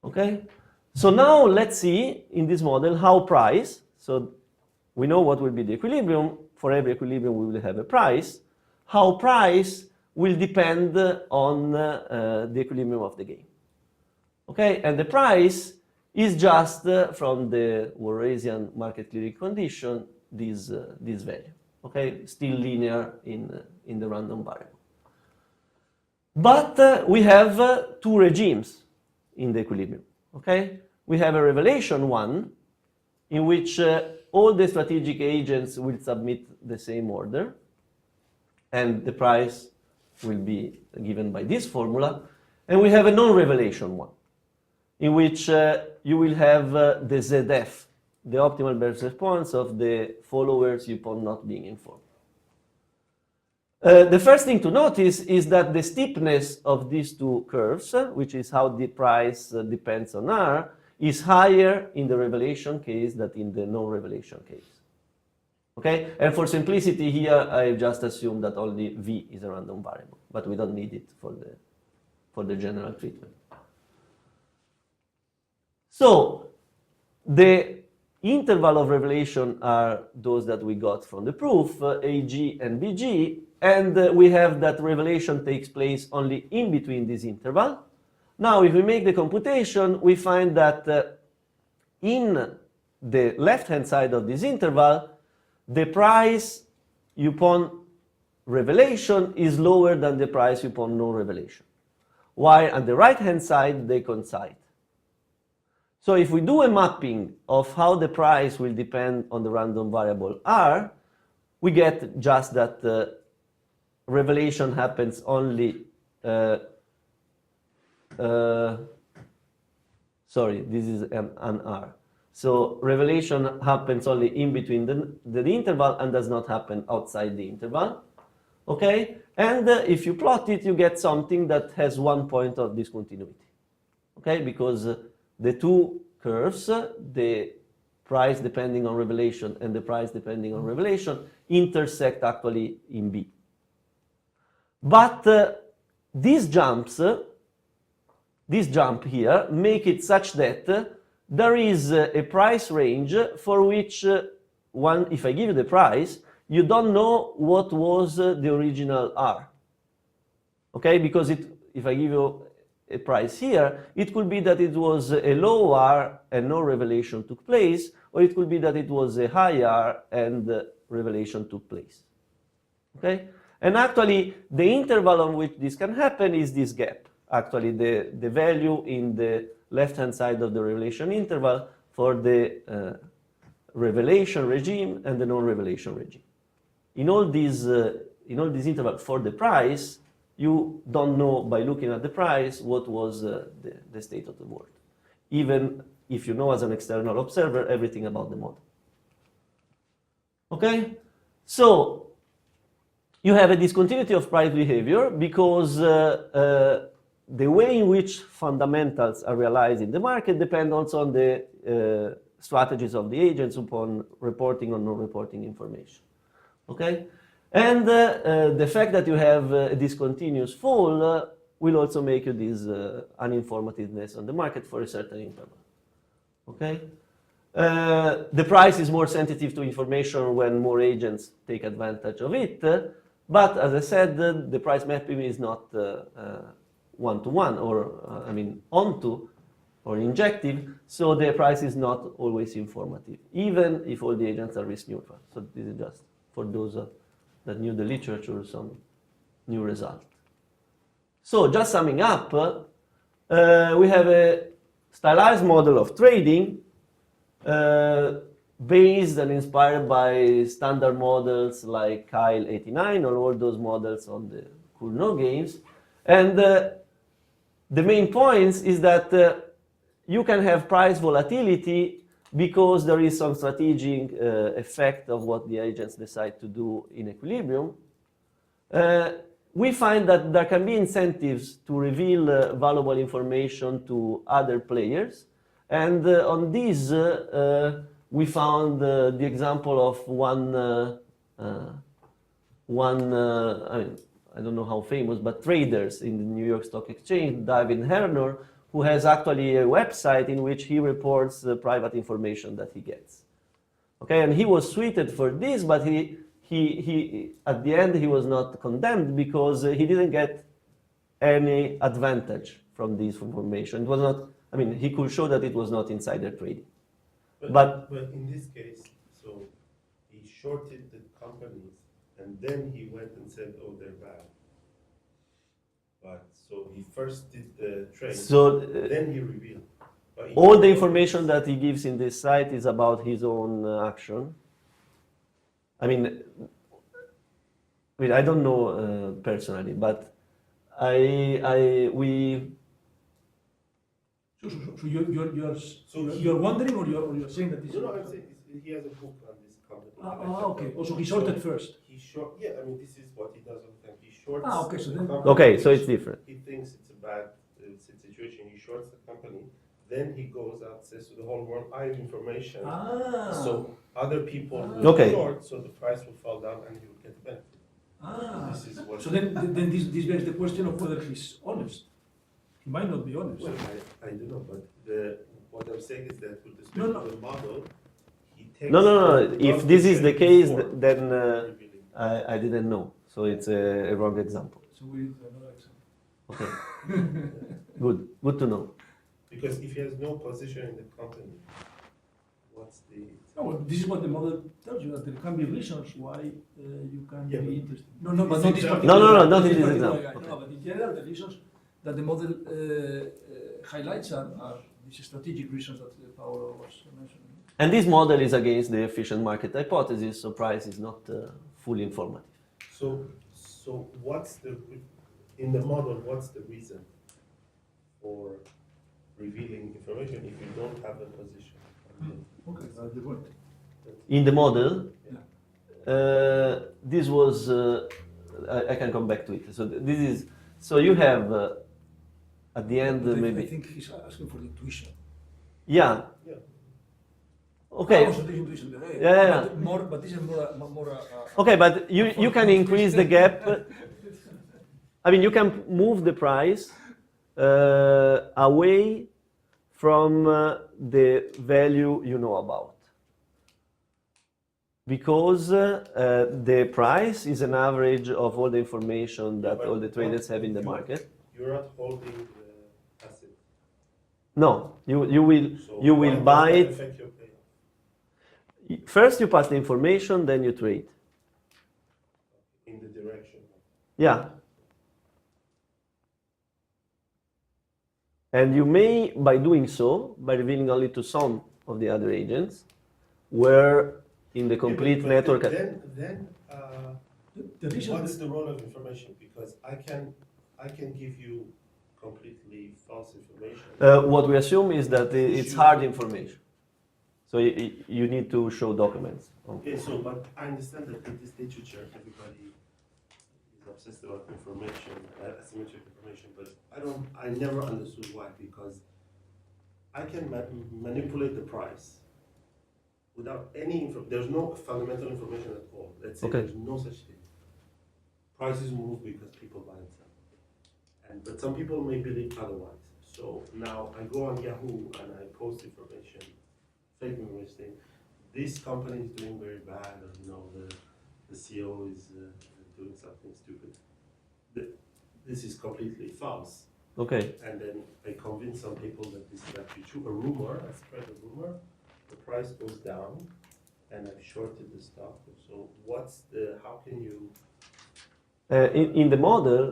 S1: Okay, so now let's see in this model how price, so we know what will be the equilibrium, for every equilibrium we will have a price, how price will depend on the equilibrium of the game. Okay, and the price is just from the Walrasian market clearing condition, this value. Okay, still linear in the random variable. But we have two regimes in the equilibrium. Okay, we have a revelation one in which all the strategic agents will submit the same order, and the price will be given by this formula. And we have a non-revelation one in which you will have the ZF, the optimal best response of the followers upon not being informed. The first thing to notice is that the steepness of these two curves, which is how the price depends on R, is higher in the revelation case than in the non-revelation case. Okay, and for simplicity here, I just assume that only V is a random variable, but we don't need it for the general treatment. So the interval of revelation are those that we got from the proof, AG and BG, and we have that revelation takes place only in between this interval. Now, if we make the computation, we find that in the left-hand side of this interval, the price upon revelation is lower than the price upon no revelation, while on the right-hand side, they coincide. So if we do a mapping of how the price will depend on the random variable R, we get just that revelation happens only, sorry, this is an R. So revelation happens only in between the interval and does not happen outside the interval. Okay? And if you plot it, you get something that has 1 point of discontinuity. Okay? Because the two curves, the price depending on revelation and the price depending on revelation, intersect actually in B. But these jumps, this jump here, make it such that there is a price range for which if I give you the price, you don't know what was the original R. Okay, because if I give you a price here, it could be that it was a low R and no revelation took place, or it could be that it was a high R and revelation took place. Okay, and actually the interval on which this can happen is this gap. Actually, the value in the left-hand side of the revelation interval for the revelation regime and the non-revelation regime. In all these intervals for the price, you don't know by looking at the price what was the state of the world, even if you know as an external observer everything about the model. Okay, so you have a discontinuity of price behavior because the way in which fundamentals are realized in the market depend also on the strategies of the agents upon reporting or non-reporting information. Okay, and the fact that you have a discontinuous fall will also make you this uninformativeness on the market for a certain interval. Okay, the price is more sensitive to information when more agents take advantage of it, but as I said, the price mapping is not one-to-one or onto or injective, so the price is not always informative, even if all the agents are risk neutral. So this is just for those that knew the literature, some new result. So just summing up, we have a stylized model of trading based and inspired by standard models like Kyle 89 or all those models on the Cool No games. And the main points is that you can have price volatility because there is some strategic effect of what the agents decide to do in equilibrium. We find that there can be incentives to reveal valuable information to other players. And on this, we found the example of I don't know how famous, but traders in the New York Stock Exchange, David Herner, who has actually a website in which he reports the private information that he gets. Okay, and he was suited for this, but he at the end he was not condemned because he didn't get any advantage from this information. It was not. I mean, he could show that it was not insider trading. But
S2: in this case, so he shorted the companies, and then he went and said, "Oh, they're bad." But so he first did the trade,
S1: so
S2: then he revealed.
S1: all the information that he gives in this site is about his own action. I don't know personally, but we.
S3: So you're wondering, or you're saying that this?
S2: No, I'm saying he has a book on this company.
S3: Okay. Also, he shorted first.
S2: Yeah, I mean, this is what he does all the time. He shorts.
S3: Okay, so then.
S1: Okay, so it's different.
S2: He thinks it's a bad situation. He shorts the company. Then he goes out, says to the whole world, "I have information." So other people will short, so the price will fall down, and he will get the benefit. This is what.
S3: So then this begs the question of whether he's honest. He might not be honest.
S2: Well, I don't know, but what I'm saying is that with respect
S3: No.
S2: to the model,
S1: No, no, no. If
S2: Not
S1: this is the case,
S2: before
S1: then
S2: revealing.
S1: I didn't know. So it's a wrong example.
S3: So we need another example.
S1: Okay. Good to know.
S2: Because if he has no position in the company, what's the?
S3: No, well, this is what the model tells you, that there can be reasons why you can
S2: Yeah,
S3: be
S2: but
S3: interested. No, but
S2: this
S3: not this
S2: example-
S3: particular
S1: No,
S3: guy,
S1: not in this
S3: particular
S1: example.
S3: guy. No, but in general, the reasons that the model highlights are these strategic reasons that Paolo was mentioning.
S1: And this model is against the efficient market hypothesis, so price is not fully informative.
S2: So what's in the model? What's the reason for revealing information if you don't have a position?
S3: Okay, that's the point.
S1: In the model,
S2: Yeah.
S1: this was, I can come back to it. So this is, so you have at the end
S3: But I
S1: maybe,
S3: think he's asking for the intuition.
S1: yeah,
S2: Yeah.
S1: okay.
S3: Also the intuition.
S1: Yeah.
S3: But this is more.
S1: Okay, but you can increase the gap. I mean, you can move the price away from the value you know about. Because the price is an average of all the information that
S2: But
S1: all the traders
S2: what
S1: have in the
S2: if
S1: market.
S2: You're not holding the asset.
S1: No, you will
S2: So
S1: you
S2: why
S1: will
S2: does
S1: buy
S2: that
S1: it.
S2: affect your payoff
S1: First you pass the information, then you trade.
S2: in the direction?
S1: Yeah. And you may, by doing so, by revealing only to some of the other agents, where in the complete
S2: Yeah, but
S1: network.
S2: Then
S3: The reason.
S2: what's the role of information? Because I can give you completely false information.
S1: What we assume is that it's hard information. So you need to show documents.
S2: Okay, so but I understand that in this literature, everybody is obsessed about information, asymmetric information. But I never understood why. Because I can manipulate the price without any info. There's no fundamental information at all. Let's say
S1: Okay.
S2: there's no such thing. Prices move because people buy and sell. But some people may believe otherwise. So now I go on Yahoo and I post information, fake information, saying this company is doing very bad, or the CEO is doing something stupid. This is completely false.
S1: Okay.
S2: And then I convince some people that this is actually true. A rumor, I spread a rumor, the price goes down, and I've shorted the stock. So how can you?
S1: In the model,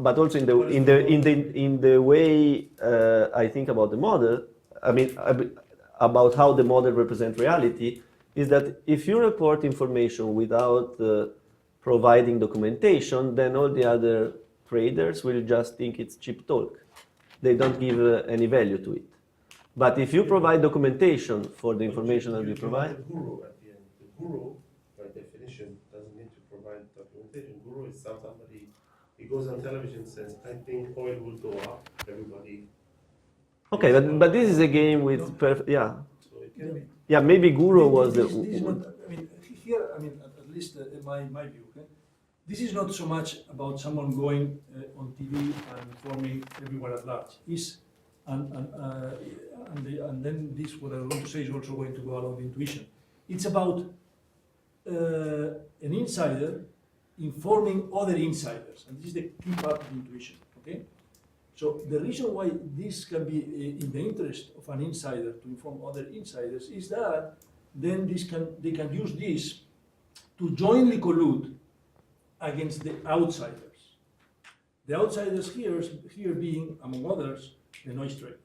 S1: but also in the way I think about the model, I mean about how the model represents reality, is that if you report information without providing documentation, then all the other traders will just think it's cheap talk. They don't give any value to it. But if you provide documentation for the information that you provide,
S2: The guru at the end. The guru, by definition, doesn't need to provide documentation. Guru is somebody. He goes on television and says, "I think oil will go up." Everybody.
S1: okay, but this is a game with yeah.
S2: So it can be.
S1: Yeah, maybe Guru was the.
S3: This is not, I mean, here, I mean, at least in my view, okay? This is not so much about someone going on TV and informing everyone at large. And then this, what I want to say, is also going to go along with intuition. It's about an insider informing other insiders, and this is the key part of intuition, okay? So the reason why this can be in the interest of an insider to inform other insiders is that then they can use this to jointly collude against the outsiders. The outsiders here being, among others, the noise traders.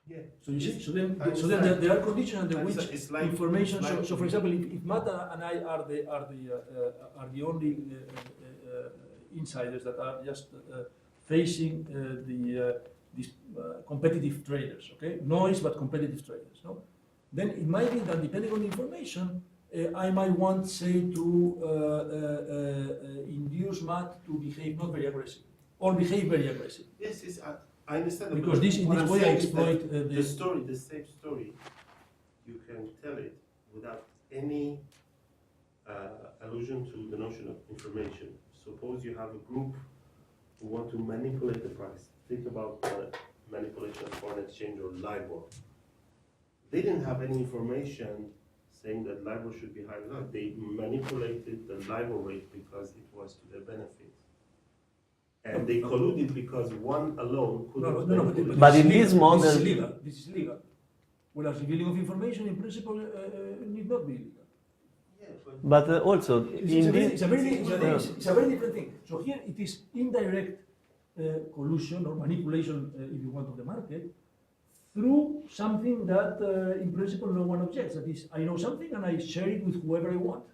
S2: Yeah.
S3: So you see, so then
S2: understand.
S3: there are conditions under which
S2: It's like-
S3: information.
S2: it's like-
S3: So for example, if Mata and I are the only insiders that are just facing these competitive traders, okay, noise but competitive traders, no? Then it might be that depending on the information, I might want, say, to induce Matt to behave not very aggressive or behave very aggressive.
S2: Yes, I understand.
S3: Because in
S2: What
S3: this
S2: I'm
S3: way I
S2: saying is
S3: exploit
S2: that the story, the same story, you can tell it without any allusion to the notion of information. Suppose you have a group who want to manipulate the price. Think about manipulation of foreign exchange or LIBOR. they didn't have any information saying that LIBOR should be higher. No, they manipulated the LIBOR rate because it was to their benefit. And they colluded because one alone couldn't manipulate.
S1: But
S3: this
S1: in
S3: is
S1: this
S3: legal.
S1: model-
S3: this is legal. This is legal. Whereas revealing of information, in principle, need not be illegal.
S2: Yeah,
S1: But also,
S3: It's
S1: in
S3: a very,
S1: this,
S3: it's a very, it's a very different thing. So here it is indirect collusion or manipulation, if you want, of the market through something that, in principle, no one objects. That is, I know something and I share it with whoever I want.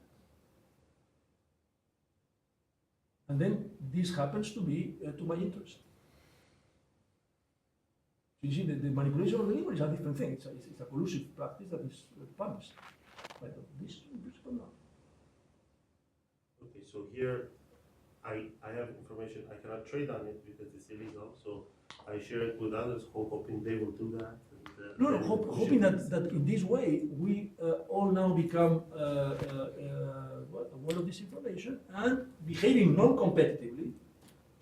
S3: And then this happens to be to my interest. You see, the manipulation of the labor is a different thing. It's a collusive practice that is punished. But this, in principle, no.
S2: okay, so here I have information, I cannot trade on it because it's illegal, so I share it with others, hoping they will do that. And,
S3: No,
S2: then
S3: hoping that in this way we all now become aware of this information and behaving non-competitively,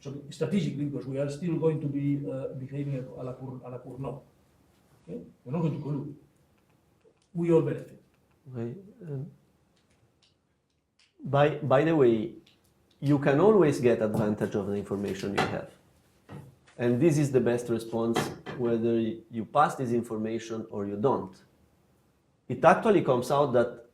S3: so strategically, because we are still going to be behaving à la Cournot. Okay? We're not going to collude. We all benefit.
S1: okay, by the way, you can always get advantage of the information you have. And this is the best response whether you pass this information or you don't. It actually comes out that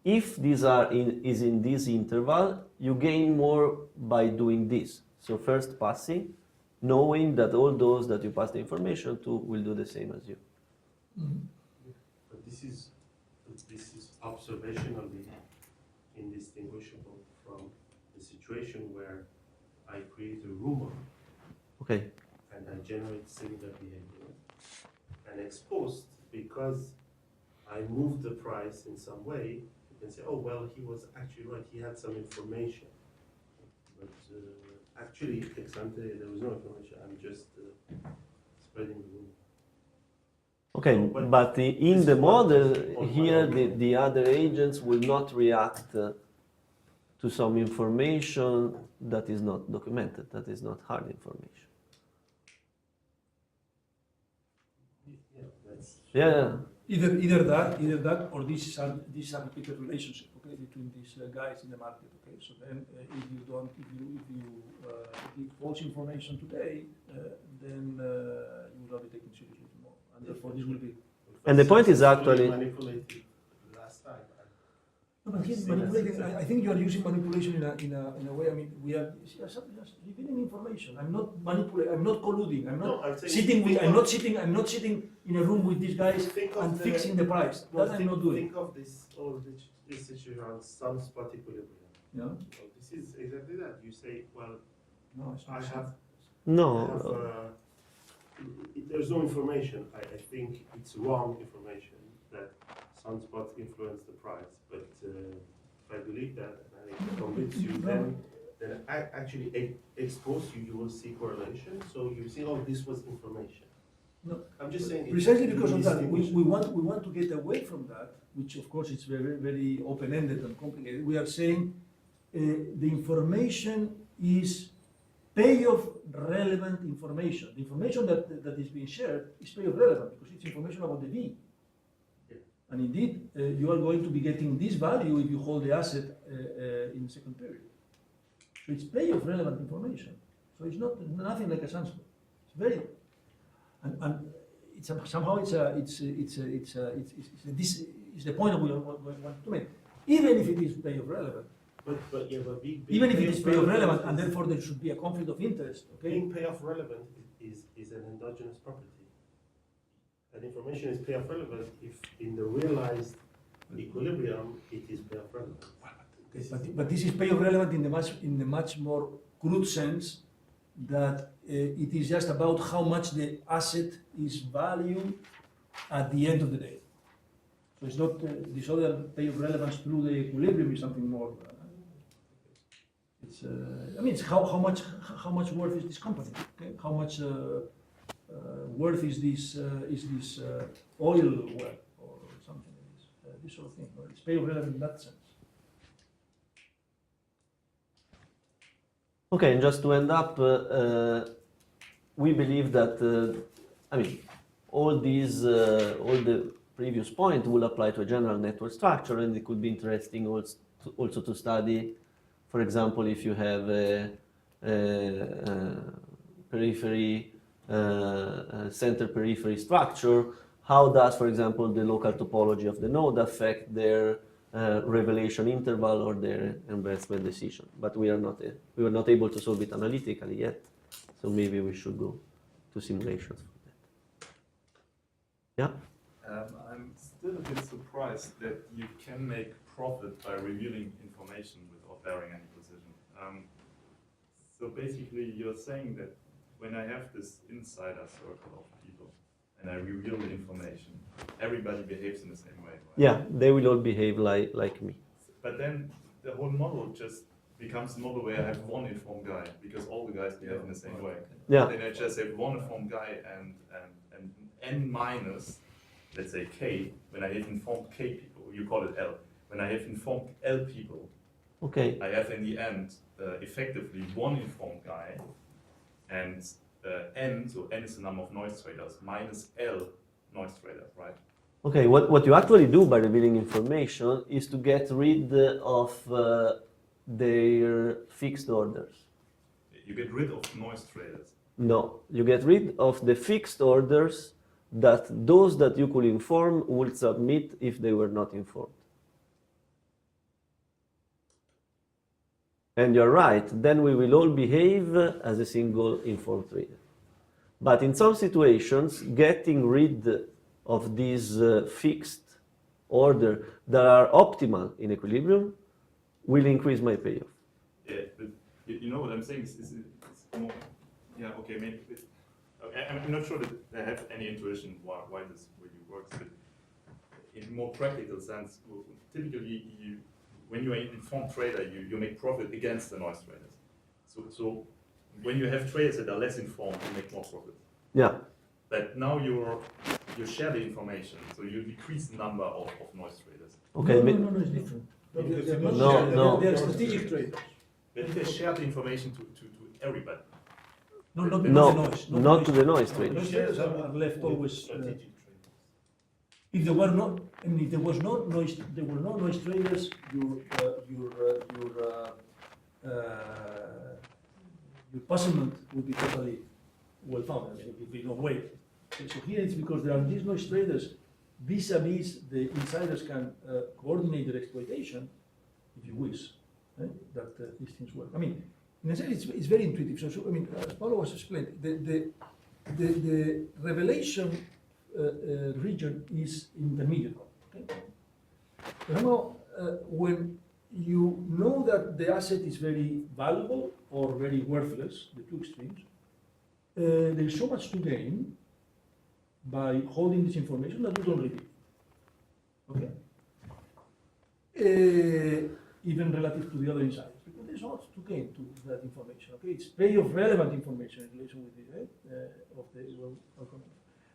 S1: if these is in this interval, you gain more by doing this. So first passing, knowing that all those that you pass the information to will do the same as you.
S2: But this is observationally indistinguishable from the situation where I create a rumor
S1: Okay.
S2: and I generate similar behavior. And exposed, because I moved the price in some way, you can say, oh, well, he was actually right, he had some information. But actually, ex ante, there was no information, I'm just spreading the rumor.
S1: Okay,
S2: So,
S1: but in
S2: this
S1: the
S2: is what
S1: model
S2: is on my
S1: here,
S2: own.
S1: the other agents will not react to some information that is not documented, that is not hard information.
S2: Yeah, that's.
S1: Yeah,
S3: Either that, or this is a repeated relationship, okay, between these guys in the market, okay. So then, if you give false information today, then you will not be taken seriously tomorrow, and therefore this will be.
S1: And the point is actually-
S2: Manipulated last time.
S3: No, but here manipulating. I think you are using manipulation in a way. I mean, we are just revealing information. I'm not manipulating. I'm not colluding. I'm not
S2: No, I'm saying
S3: sitting with.
S2: think
S3: I'm
S2: of-
S3: not sitting. I'm not sitting in a room with these guys
S2: Think of
S3: and
S2: the-
S3: fixing the price.
S2: Well,
S3: That I'm not doing.
S2: Think of this situation around sunspot equilibrium.
S3: You know?
S2: Well, this is exactly that. You say, well,
S3: No, it's not.
S2: I have,
S1: no.
S2: there's no information. I think it's wrong information that sunspots influence the price. But if I believe that and I convince you, then I actually expose you. You will see correlation. So you see, oh, this was information.
S3: No.
S2: I'm just saying.
S3: Precisely because of that, we
S2: indistinguishable.
S3: want to get away from that, which of course is very open-ended and complicated. We are saying the information is payoff relevant information. The information that is being shared is payoff relevant because it's information about the V.
S2: Yeah.
S3: And indeed, you are going to be getting this value if you hold the asset in the second period. So it's payoff relevant information. So it's nothing like a sunspot. It's very. And it's somehow this is the point we want to make. Even if it is payoff relevant,
S2: But
S3: even if it is payoff relevant, and therefore there should be a conflict of interest. Okay.
S2: being payoff relevant is an endogenous property. And information is payoff relevant if in the realized equilibrium it is payoff relevant.
S3: Okay, but this is payoff relevant in the much more crude sense that it is just about how much the asset is valued at the end of the day. So it's not this other payoff relevance through the equilibrium is something more. It's I mean, it's how much worth is this company? Okay, how much worth is this oil well or something like this? This sort of thing. It's payoff relevant in that sense.
S1: Okay, and just to end up, we believe that I mean, all the previous point will apply to a general network structure, and it could be interesting also to study, for example, if you have a periphery, center periphery structure, how does, for example, the local topology of the node affect their revelation interval or their investment decision? But we were not able to solve it analytically yet, so maybe we should go to simulations for that. Yeah.
S4: I'm still a bit surprised that you can make profit by revealing information without bearing any precision. So basically, you're saying that when I have this insider circle of people and I reveal the information, everybody behaves in the same way, right?
S1: Yeah, they will all behave like me.
S4: But then the whole model just becomes a model where I have one informed guy because all the guys behave in the same way.
S1: Yeah.
S4: Then I just have one informed guy and n minus, let's say k, when I have informed k people, you call it L. When I have informed L people,
S1: Okay.
S4: I have in the end effectively one informed guy and n, so n is the number of noise traders, minus L noise traders, right?
S1: Okay, what you actually do by revealing information is to get rid of their fixed orders.
S4: You get rid of noise traders.
S1: No, you get rid of the fixed orders that those that you could inform would submit if they were not informed. And you're right, then we will all behave as a single informed trader. But in some situations, getting rid of these fixed order that are optimal in equilibrium will increase my payoff.
S4: Yeah, but you know what I'm saying? It's more, yeah, okay, maybe. I'm not sure that I have any intuition why this really works, but in more practical sense, typically when you are an informed trader, you make profit against the noise traders. So when you have traders that are less informed, you make more profit.
S1: Yeah.
S4: But now you share the information, so you decrease the number of noise traders.
S1: Okay.
S3: No, it's different.
S1: No.
S3: They're strategic traders.
S4: But they share the information to everybody.
S3: No, not
S1: Not to the noise traders.
S3: Noise traders are left always.
S2: Strategic traders.
S3: If there were not, I mean, if there was no noise, there were no noise traders, your puzzlement would be totally well founded. There would be no way. So here it's because there are these noise traders, vis-a-vis the insiders can coordinate their exploitation, if you wish, that these things work. I mean, in a sense, it's very intuitive. So I mean, as Paolo was explaining, the revelation region is intermediate. Okay? Now, when you know that the asset is very valuable or very worthless, the two extremes, there is so much to gain by holding this information that you don't reveal. Okay? Even relative to the other insiders, because there's lots to gain to that information. Okay, it's very of relevant information in relation with the of the outcome.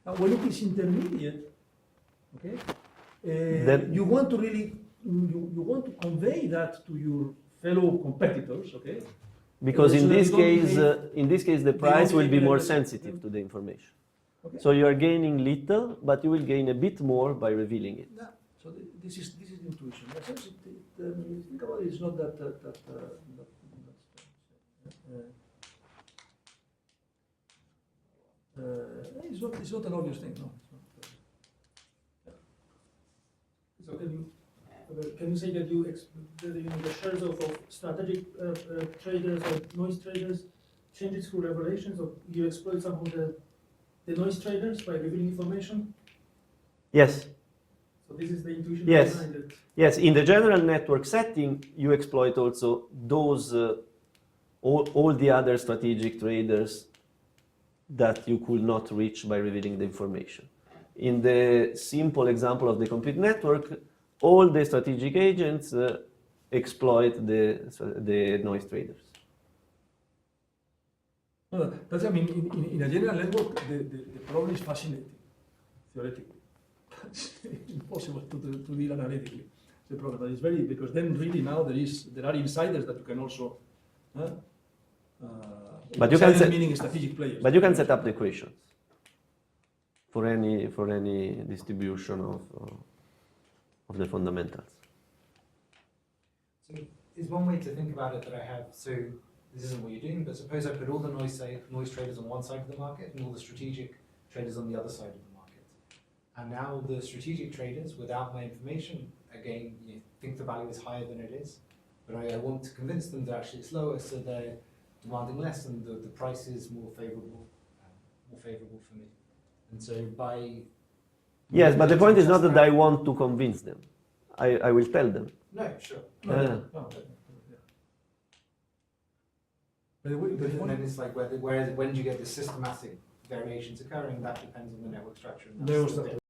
S3: Now, when it is intermediate, okay, you want to really you want to convey that to your fellow competitors, okay?
S1: Because
S3: So
S1: in
S3: that
S1: this
S3: you don't
S1: case,
S3: behave-
S1: the price
S3: don't
S1: will be
S3: behave
S1: more
S3: like-
S1: sensitive to the information.
S3: Okay.
S1: So you are gaining little, but you will gain a bit more by revealing it.
S3: Yeah. So this is intuition. In a sense, think about it, it's not that it's not an obvious thing. No. It's not.
S6: So can you say that the shares of strategic traders or noise traders changes through revelations, or you exploit some of the noise traders by revealing information?
S1: Yes.
S6: So this is the intuition
S1: Yes.
S6: behind it.
S1: Yes, in the general network setting, you exploit also those, all the other strategic traders that you could not reach by revealing the information. In the simple example of the complete network, all the strategic agents exploit the noise traders.
S3: No, that's, I mean, in a general network, the problem is fascinating, theoretically. It's impossible to deal analytically. The problem, but it's very, because then really now there are insiders that you can also,
S1: But you can
S3: insiders
S1: set-
S3: meaning strategic players.
S1: But you can set up the equations. for any distribution of the fundamentals.
S5: So is one way to think about it that I have, so this isn't what you're doing, but suppose I put all the noise traders on one side of the market and all the strategic traders on the other side of the market. And now the strategic traders, without my information, again, you think the value is higher than it is, but I want to convince them that actually it's lower, so they're demanding less and the price is more favorable for me. And so by...
S1: Yes, but the point is not that I want to convince them. I will tell them.
S5: No, sure.
S3: No. But
S5: And then it's like, when do you get the systematic variations occurring? That depends on the network structure. And that's
S3: Network
S5: the
S3: structure.